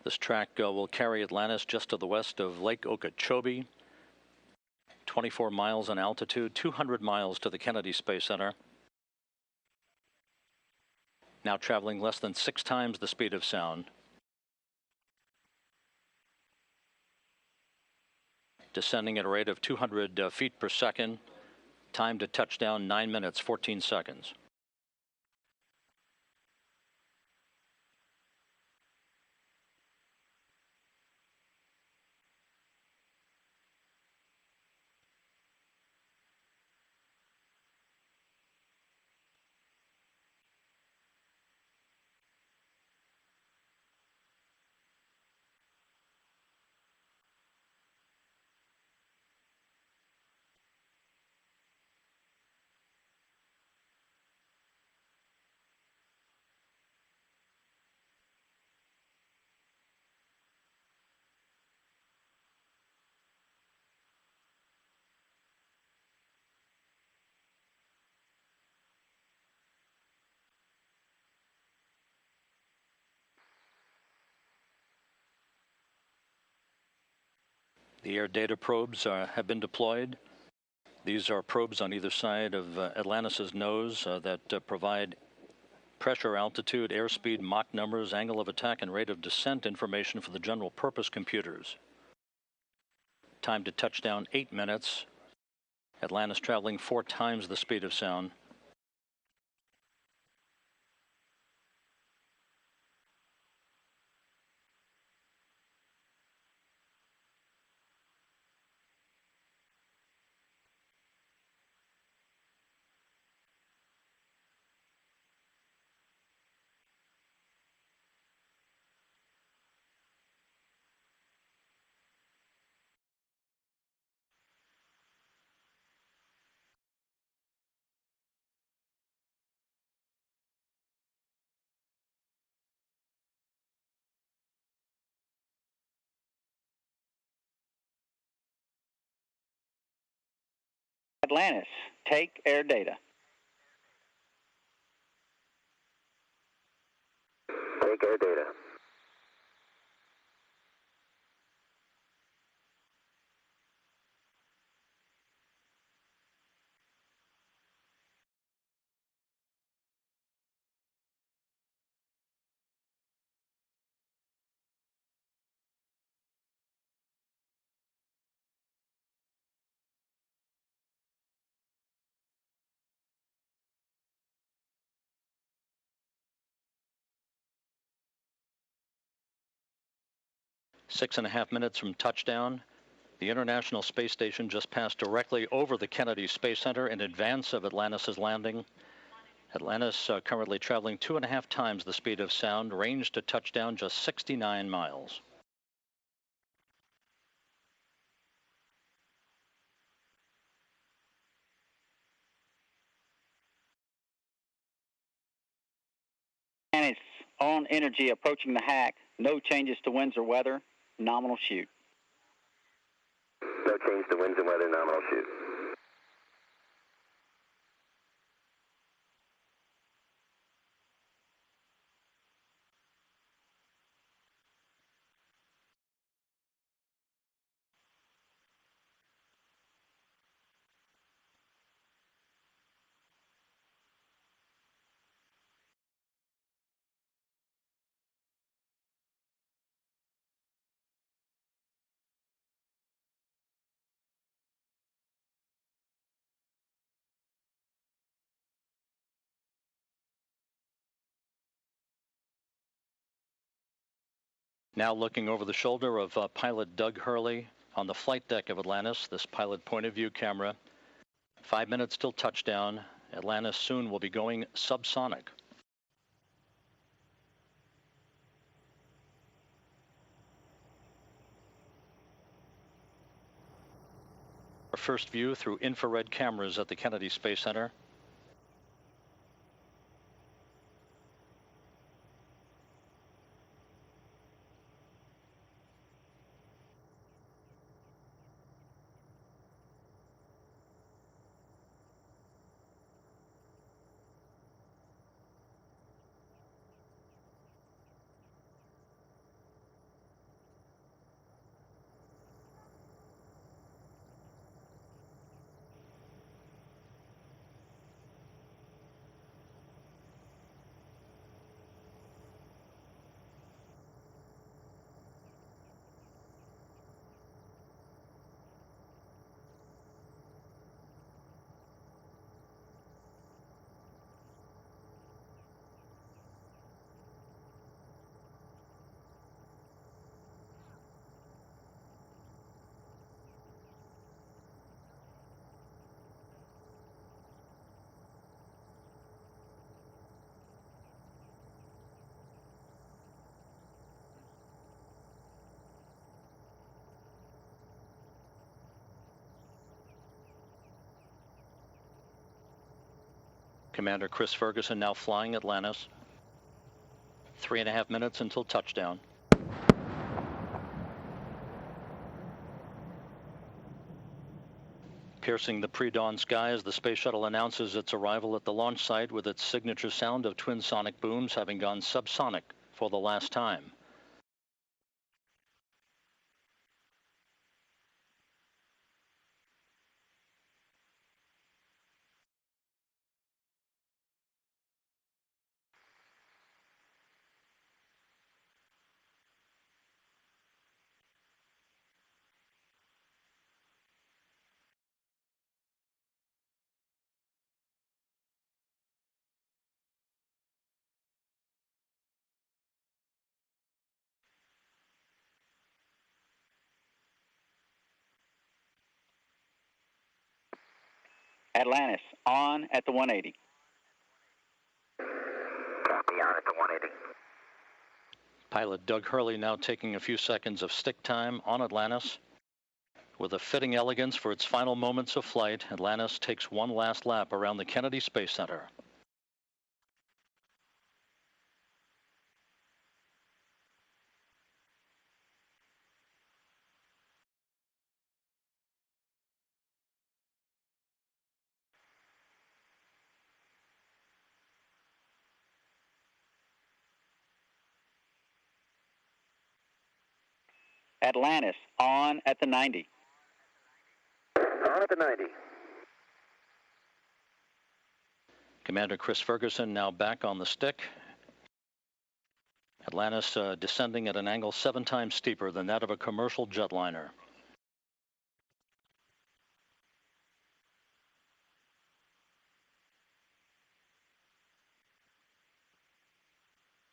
This track will carry Atlantis just to the west of Lake Okeechobee, 24 miles in altitude, 200 miles to the Kennedy Space Center. Now traveling less than 6 times the speed of sound. Descending at a rate of 200 feet per second. Time to touchdown 9 minutes, 14 seconds. The air data probes have been deployed. These are probes on either side of Atlantis' nose that provide pressure, altitude, airspeed, Mach numbers, angle of attack, and rate of descent information for the general purpose computers. Time to touchdown 8 minutes. Atlantis traveling 4 times the speed of sound. Atlantis, take air data. Take air data. Six and a half minutes from touchdown. The International Space Station just passed directly over the Kennedy Space Center in advance of Atlantis' landing. Atlantis currently traveling 2.5 times the speed of sound, range to touchdown just 69 miles. Atlantis on energy approaching the hack. No changes to winds or weather. Nominal shoot. No change to winds and weather, nominal shoot. Now looking over the shoulder of pilot Doug Hurley on the flight deck of Atlantis, this pilot point of view camera. 5 minutes till touchdown. Atlantis soon will be going subsonic. Our first view through infrared cameras at the Kennedy Space Center. Commander Chris Ferguson now flying Atlantis. 3.5 minutes until touchdown. Piercing the pre-dawn sky as the space shuttle announces its arrival at the launch site with its signature sound of twin sonic booms having gone subsonic for the last time. Atlantis, on at the 180. Copy, on at the 180. Pilot Doug Hurley now taking a few seconds of stick time on Atlantis. With a fitting elegance for its final moments of flight, Atlantis takes one last lap around the Kennedy Space Center. Atlantis, on at the 90. On at the 90. Commander Chris Ferguson now back on the stick. Atlantis descending at an angle 7 times steeper than that of a commercial jetliner.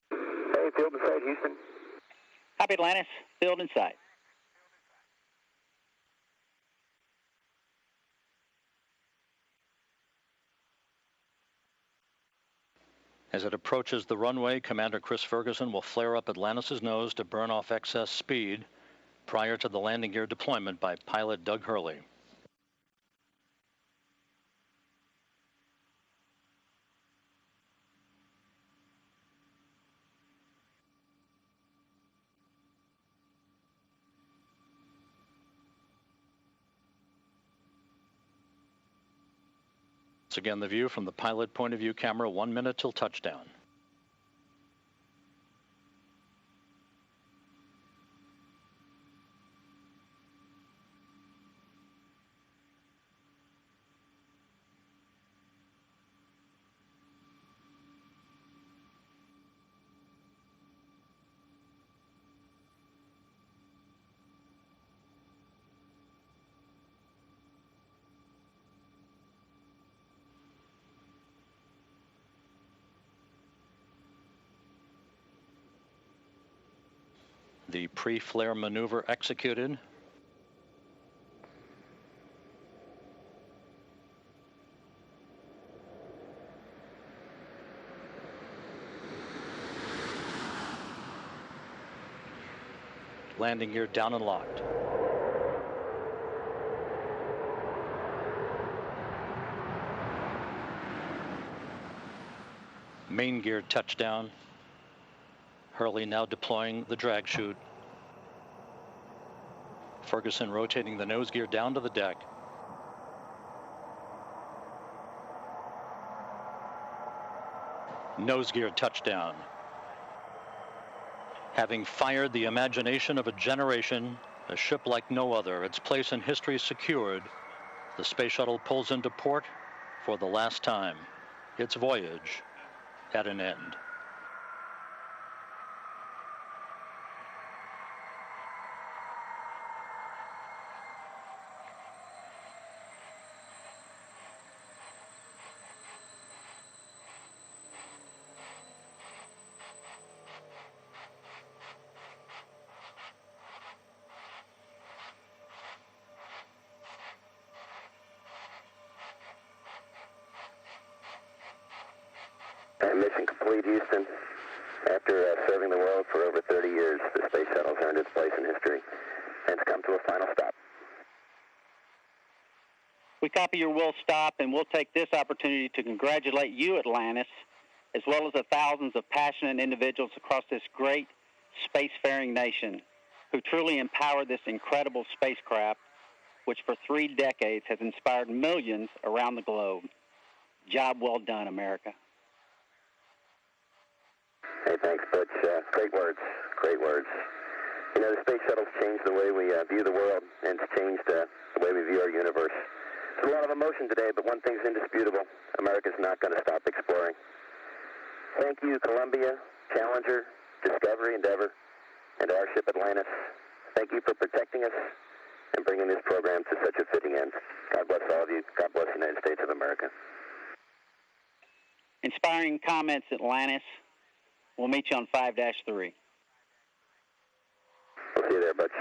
Hey, field in sight, Houston. Copy, Atlantis, field in sight. As it approaches the runway, Commander Chris Ferguson will flare up Atlantis' nose to burn off excess speed prior to the landing gear deployment by pilot Doug Hurley. Once again, the view from the pilot point of view camera, 1 minute till touchdown. The pre-flare maneuver executed. Landing gear down and locked. Main gear touchdown. Hurley now deploying the drag chute. Ferguson rotating the nose gear down to the deck. Nose gear touchdown. Having fired the imagination of a generation, a ship like no other, its place in history secured, the space shuttle pulls into port for the last time. Its voyage at an end. Mission complete, Houston. After serving the world for over 30 years, the space shuttle's earned its place in history and it's come to a final stop. We copy your will stop, and we'll take this opportunity to congratulate you, Atlantis, as well as the thousands of passionate individuals across this great spacefaring nation who truly empowered this incredible spacecraft, which for 3 decades has inspired millions around the globe. Job well done, America. Hey, thanks, Butch. Great words. Great words. You know, the space shuttle's changed the way we view the world, and it's changed the way we view our universe. There's a lot of emotion today, but one thing's indisputable. America's not going to stop exploring. Thank you, Columbia, Challenger, Discovery, Endeavor, and our ship Atlantis. Thank you for protecting us and bringing this program to such a fitting end. God bless all of you. God bless the United States of America. Inspiring comments, Atlantis. We'll meet you on 5-3. We'll see you there, Butch.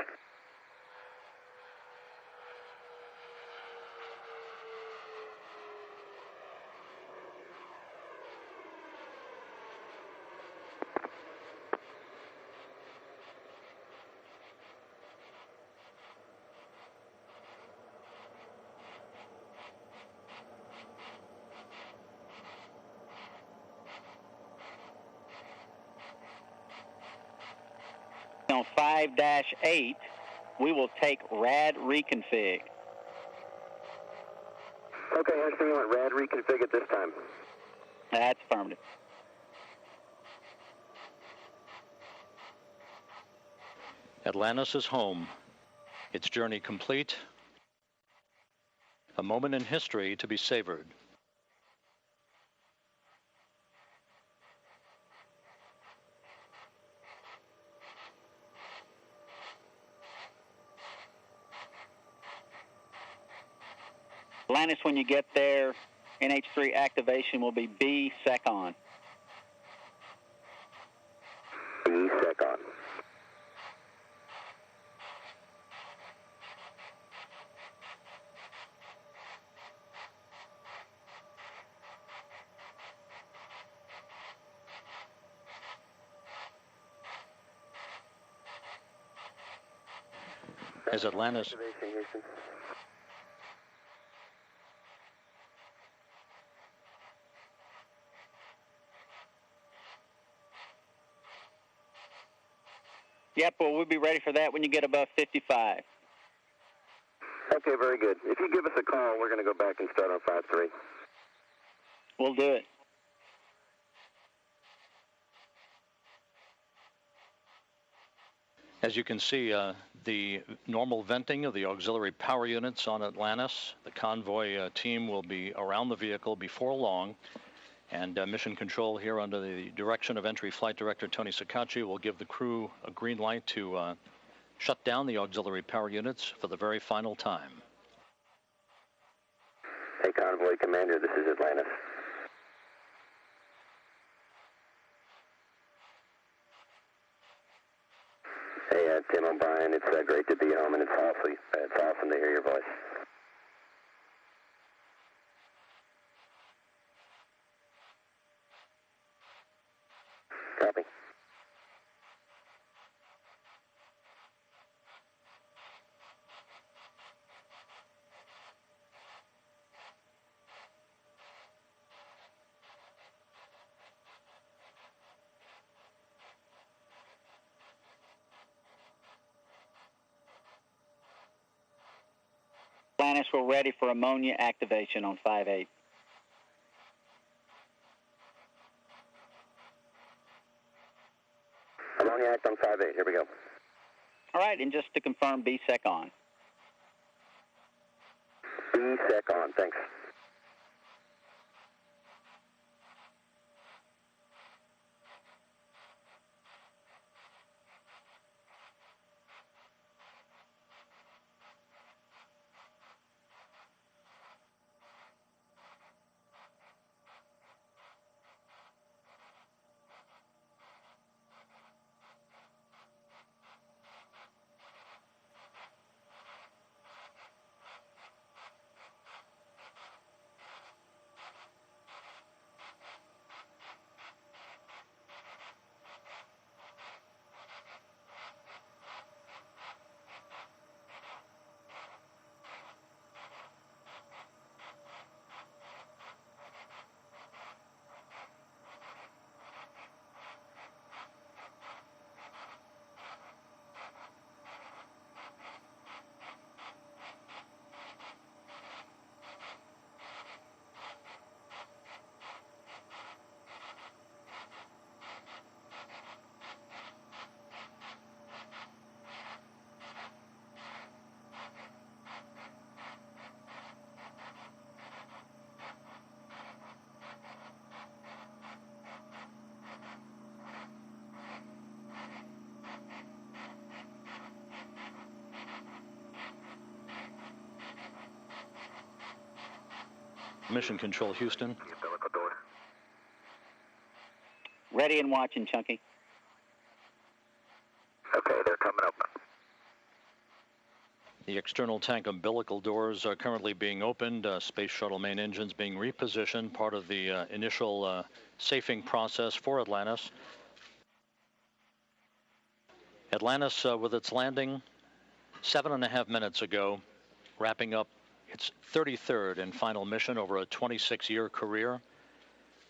On 5-8, we will take rad reconfig. Okay, I understand you want rad reconfig at this time. That's affirmative. Atlantis is home. Its journey complete. A moment in history to be savored. Atlantis, when you get there, NH3 activation will be B sec on. B sec on. As Atlantis... Activation, Houston. Yep, well, we'll be ready for that when you get above 55. Okay, very good. If you give us a call, we're going to go back and start on 5-3. We'll do it. As you can see, the normal venting of the auxiliary power units on Atlantis. The convoy team will be around the vehicle before long. And Mission Control here under the direction of Entry Flight Director Tony Sacacci will give the crew a green light to shut down the auxiliary power units for the very final time. Hey, Convoy Commander, this is Atlantis. Hey, Tim O'Brien, it's great to be home, and it's awesome to hear your voice. Copy. Atlantis, we're ready for ammonia activation on 5-8. Ammonia act on 5-8. Here we go. All right, and just to confirm, B sec on. B sec on. Thanks. Mission Control, Houston. Ready and watching, Chunky. Okay, they're coming up. The external tank umbilical doors are currently being opened. Space Shuttle main engines being repositioned, part of the initial safing process for Atlantis. Atlantis, with its landing 7.5 minutes ago, wrapping up its 33rd and final mission over a 26-year career.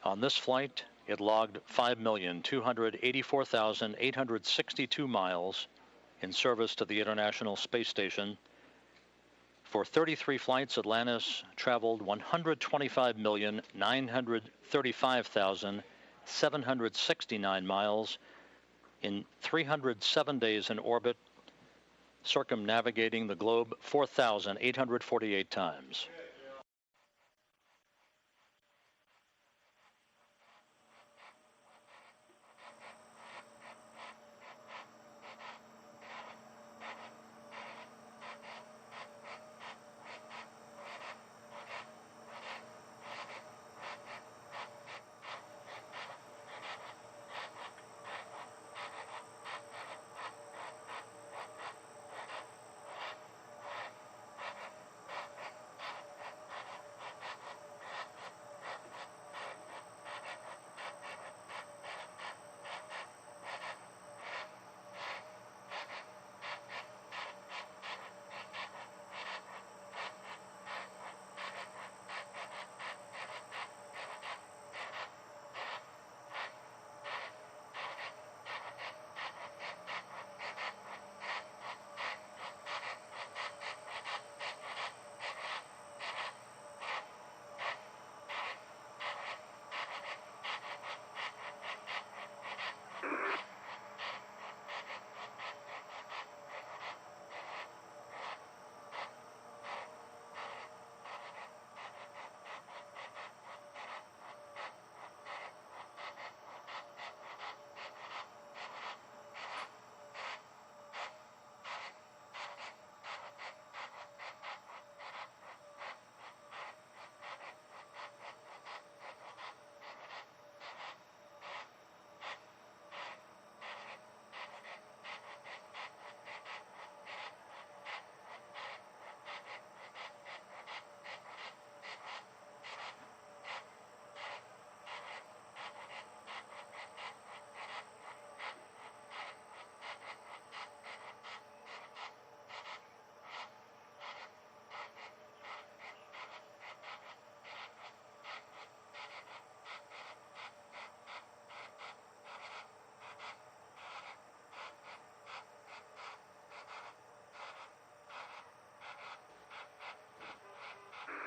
On this flight, it logged 5,284,862 miles in service to the International Space Station. For 33 flights, Atlantis traveled 125,935,769 miles in 307 days in orbit, circumnavigating the globe 4,848 times.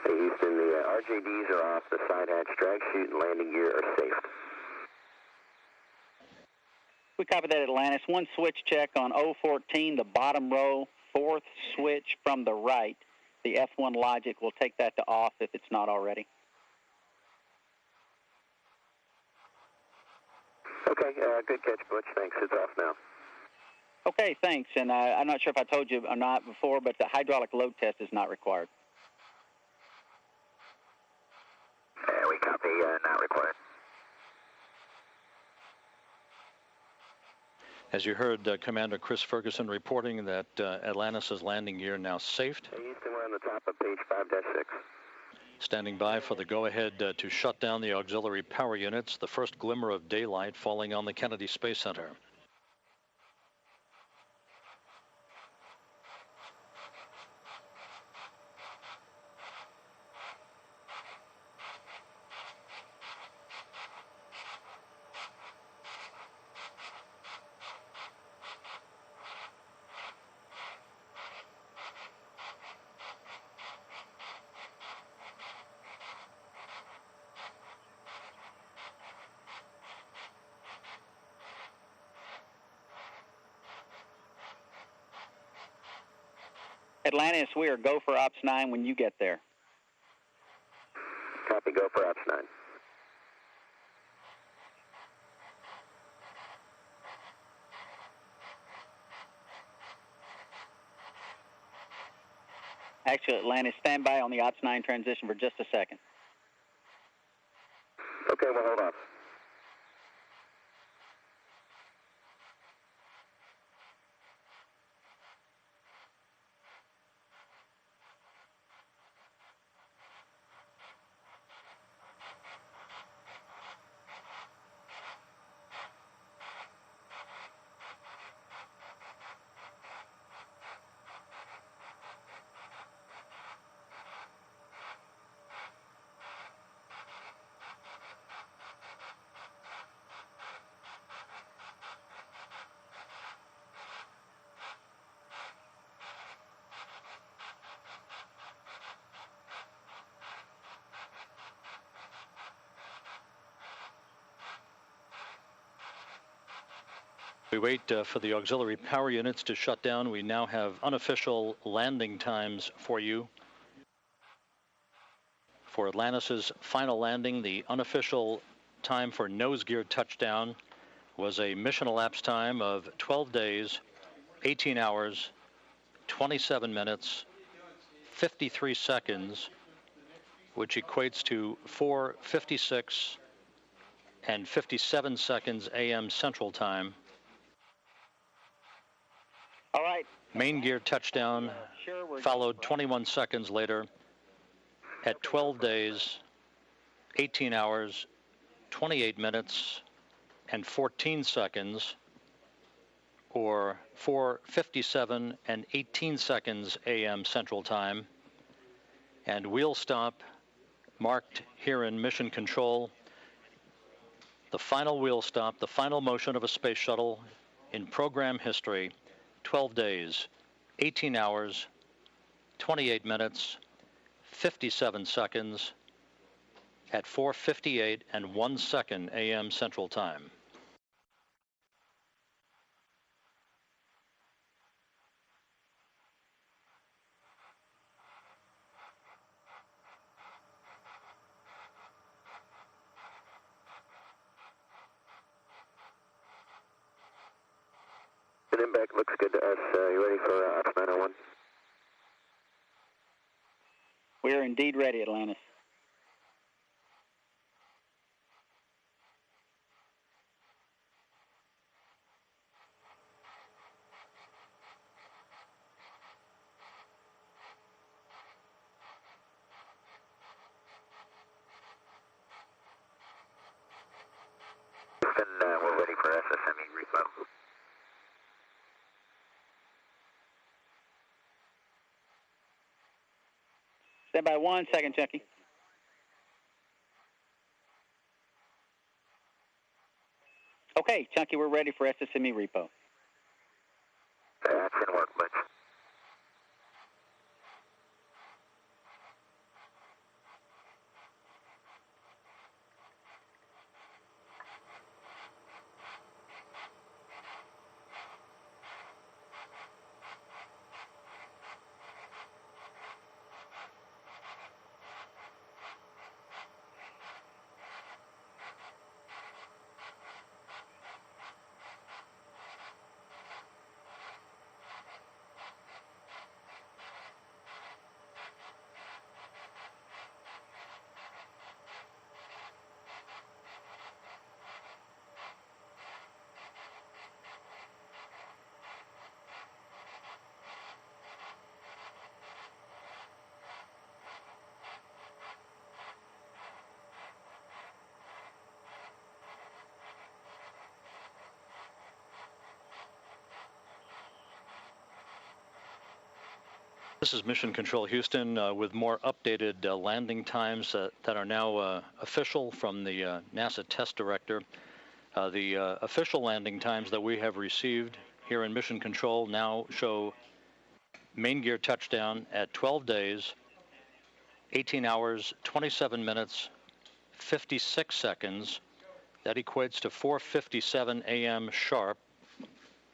Hey Houston, the RJDs are off, the side hatch, drag chute, and landing gear are safe. We copy that, Atlantis. One switch check on 014, the bottom row, fourth switch from the right. The F1 logic will take that to off if it's not already. Okay, good catch, Butch. Thanks. It's off now. Okay, thanks. And I'm not sure if I told you or not before, but the hydraulic load test is not required. We copy, not required. As you heard, Commander Chris Ferguson reporting that Atlantis' landing gear now safed. Hey Houston, we're on the top of page 5-6. Standing by for the go-ahead to shut down the auxiliary power units, the first glimmer of daylight falling on the Kennedy Space Center. Atlantis, we are go for Ops 9 when you get there. Copy, go for Ops 9. Actually, Atlantis, stand by on the Ops 9 transition for just a second. Okay, well, hold on. We wait for the auxiliary power units to shut down. We now have unofficial landing times for you. For Atlantis' final landing, the unofficial time for nose gear touchdown was a mission elapsed time of 12 days, 18 hours, 27 minutes, 53 seconds, which equates to 4:56 and 57 seconds a.m. Central Time. All right. Main gear touchdown followed 21 seconds later at 12 days, 18 hours, 28 minutes, and 14 seconds, or 4:57 and 18 seconds a.m. Central Time. And wheel stop marked here in Mission Control. The final wheel stop, the final motion of a space shuttle in program history, 12 days, 18 hours, 28 minutes, 57 seconds at 4:58 and 1 second a.m. Central Time. The impact looks good to us. You ready for Ops 901? We are indeed ready, Atlantis. Houston, we're ready for SSME repo. Stand by 1 second, Chucky. Okay, Chunky, we're ready for SSME repo. That's in work, Butch. This is Mission Control Houston with more updated landing times that are now official from the NASA test director. The official landing times that we have received here in Mission Control now show main gear touchdown at 12 days, 18 hours, 27 minutes, 56 seconds. That equates to 4:57 a.m. sharp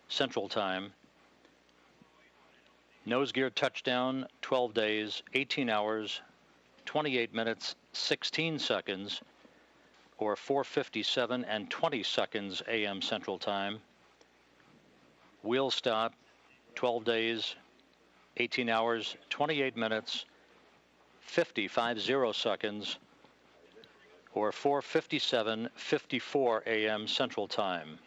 Central Time. Nose gear touchdown, 12 days, 18 hours, 28 minutes, 16 seconds, or 4:57 and 20 seconds a.m. Central Time. Wheel stop, 12 days, 18 hours, 28 minutes, 50 seconds, or 4:57:54 a.m. Central Time.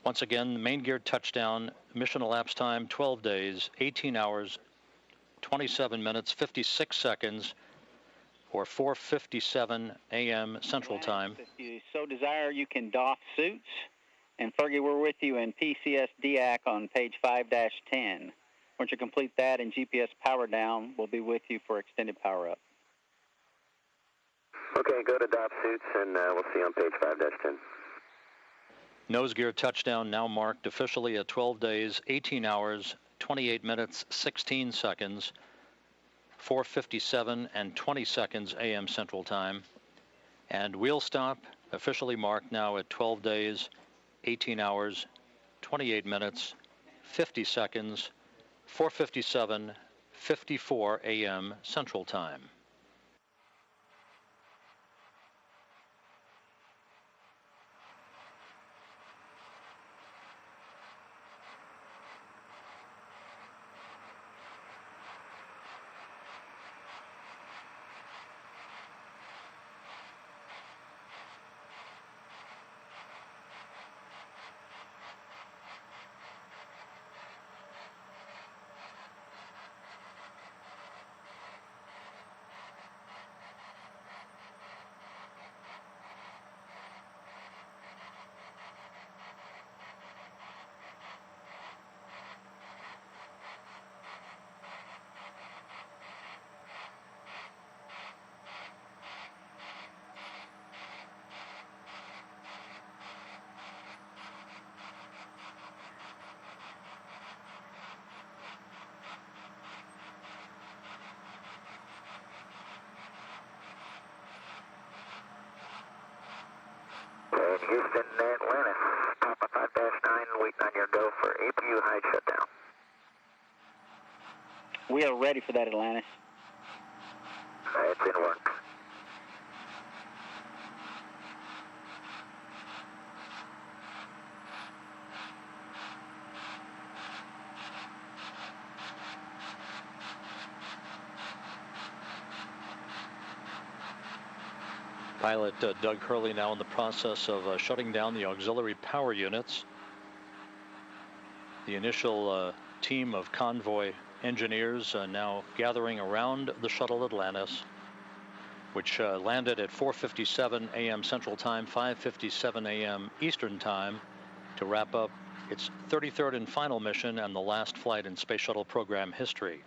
Once again, main gear touchdown, mission elapsed time 12 days, 18 hours, 27 minutes, 56 seconds, or 4:57 a.m. Central Time. If you so desire, you can doff suits. And Fergie, we're with you in PCS DAC on page 5-10. Once you complete that and GPS power down, we'll be with you for extended power up. Okay, go to doff suits, and we'll see you on page 5-10. Nose gear touchdown now marked officially at 12 days, 18 hours, 28 minutes, 16 seconds, 4:57 and 20 seconds a.m. Central Time. And wheel stop officially marked now at 12 days, 18 hours, 28 minutes, 50 seconds, 4:57:54 a.m. Central Time. Houston, Atlantis, Papa 5-9, waiting on your go for APU high shutdown. We are ready for that, Atlantis. It's in work. Pilot Doug Hurley now in the process of shutting down the auxiliary power units. The initial team of convoy engineers now gathering around the shuttle Atlantis, which landed at 4:57 a.m. Central Time, 5:57 a.m. Eastern Time, to wrap up its 33rd and final mission and the last flight in Space Shuttle program history.